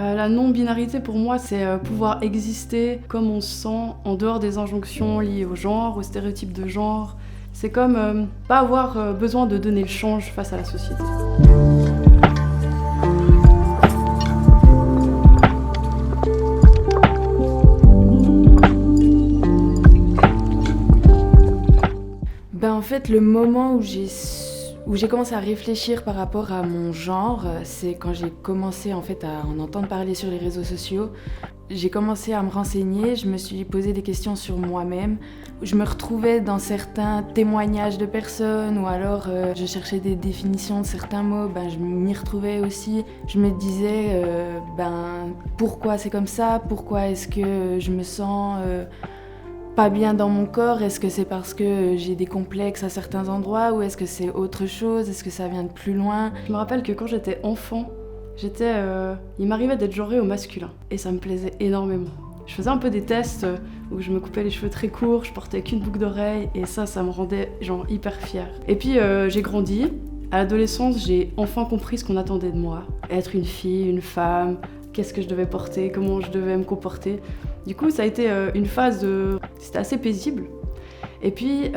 La non-binarité pour moi, c'est pouvoir exister comme on se sent en dehors des injonctions liées au genre, aux stéréotypes de genre. C'est comme pas avoir besoin de donner le change face à la société. En fait, le moment où j'ai commencé à réfléchir par rapport à mon genre, c'est quand j'ai commencé en fait à en entendre parler sur les réseaux sociaux. J'ai commencé à me renseigner, je me suis posé des questions sur moi-même. Je me retrouvais dans certains témoignages de personnes ou alors je cherchais des définitions de certains mots, je m'y retrouvais aussi. Je me disais pourquoi c'est comme ça, pourquoi est-ce que je me sens pas bien dans mon corps, est-ce que c'est parce que j'ai des complexes à certains endroits ou est-ce que c'est autre chose, est-ce que ça vient de plus loin? Je me rappelle que quand j'étais enfant, il m'arrivait d'être genrée au masculin et ça me plaisait énormément. Je faisais un peu des tests où je me coupais les cheveux très courts, je portais qu'une boucle d'oreille et ça me rendait hyper fière. Et puis j'ai grandi, à l'adolescence j'ai enfin compris ce qu'on attendait de moi. Être une fille, une femme, qu'est-ce que je devais porter, comment je devais me comporter. Du coup ça a été une phase c'était assez paisible. Et puis,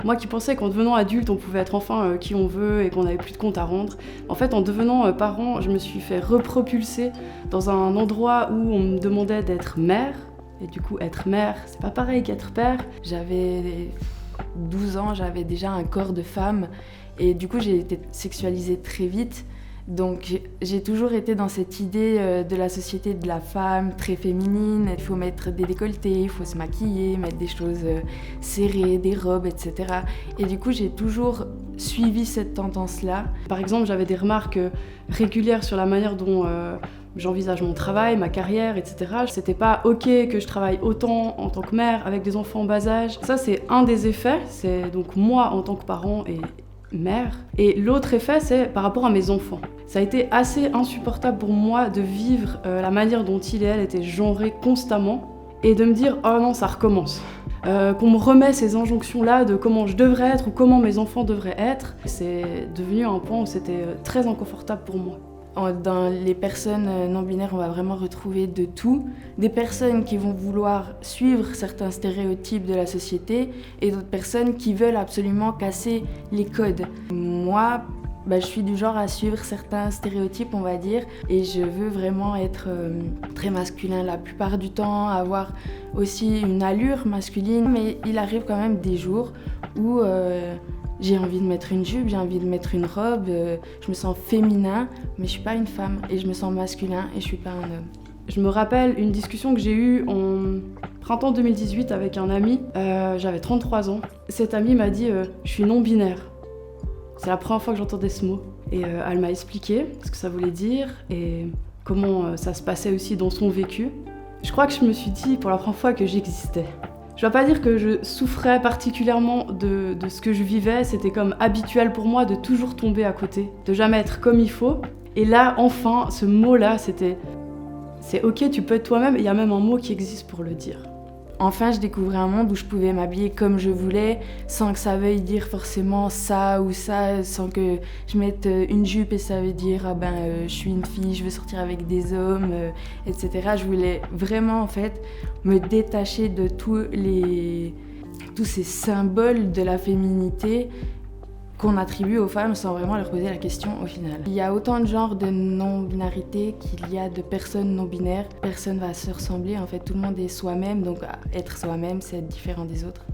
moi qui pensais qu'en devenant adulte, on pouvait être enfin qui on veut et qu'on n'avait plus de compte à rendre, en fait, en devenant parent, je me suis fait repropulser dans un endroit où on me demandait d'être mère. Et du coup, être mère, c'est pas pareil qu'être père. J'avais 12 ans, j'avais déjà un corps de femme. Et du coup, j'ai été sexualisée très vite. Donc j'ai toujours été dans cette idée de la société de la femme très féminine, il faut mettre des décolletés, il faut se maquiller, mettre des choses serrées, des robes, etc. Et du coup j'ai toujours suivi cette tendance-là. Par exemple j'avais des remarques régulières sur la manière dont j'envisage mon travail, ma carrière, etc. C'était pas ok que je travaille autant en tant que mère avec des enfants en bas âge. Ça c'est un des effets, c'est donc moi en tant que parent et mère. Et l'autre effet, c'est par rapport à mes enfants. Ça a été assez insupportable pour moi de vivre la manière dont il et elle étaient genrés constamment et de me dire « oh non, ça recommence ». Qu'on me remet ces injonctions-là de comment je devrais être ou comment mes enfants devraient être. C'est devenu un point où c'était très inconfortable pour moi. Dans les personnes non-binaires, on va vraiment retrouver de tout. Des personnes qui vont vouloir suivre certains stéréotypes de la société et d'autres personnes qui veulent absolument casser les codes. Moi, je suis du genre à suivre certains stéréotypes, on va dire, et je veux vraiment être très masculin la plupart du temps, avoir aussi une allure masculine, mais il arrive quand même des jours où j'ai envie de mettre une jupe, j'ai envie de mettre une robe, je me sens féminin, mais je suis pas une femme, et je me sens masculin, et je suis pas un homme. Je me rappelle une discussion que j'ai eue en printemps 2018 avec un ami, j'avais 33 ans. Cet ami m'a dit « je suis non-binaire ». C'est la première fois que j'entendais ce mot. Et elle m'a expliqué ce que ça voulait dire et comment ça se passait aussi dans son vécu. Je crois que je me suis dit pour la première fois que j'existais. Je ne vais pas dire que je souffrais particulièrement de ce que je vivais, c'était comme habituel pour moi de toujours tomber à côté, de jamais être comme il faut. Et là, enfin, ce mot-là, c'est ok, tu peux être toi-même, et il y a même un mot qui existe pour le dire. Enfin, je découvrais un monde où je pouvais m'habiller comme je voulais, sans que ça veuille dire forcément ça ou ça, sans que je mette une jupe et ça veut dire je suis une fille, je veux sortir avec des hommes, etc. Je voulais vraiment en fait me détacher de tous ces symboles de la féminité qu'on attribue aux femmes sans vraiment leur poser la question au final. Il y a autant de genres de non-binarité qu'il y a de personnes non-binaires. Personne va se ressembler, en fait tout le monde est soi-même, donc être soi-même c'est être différent des autres.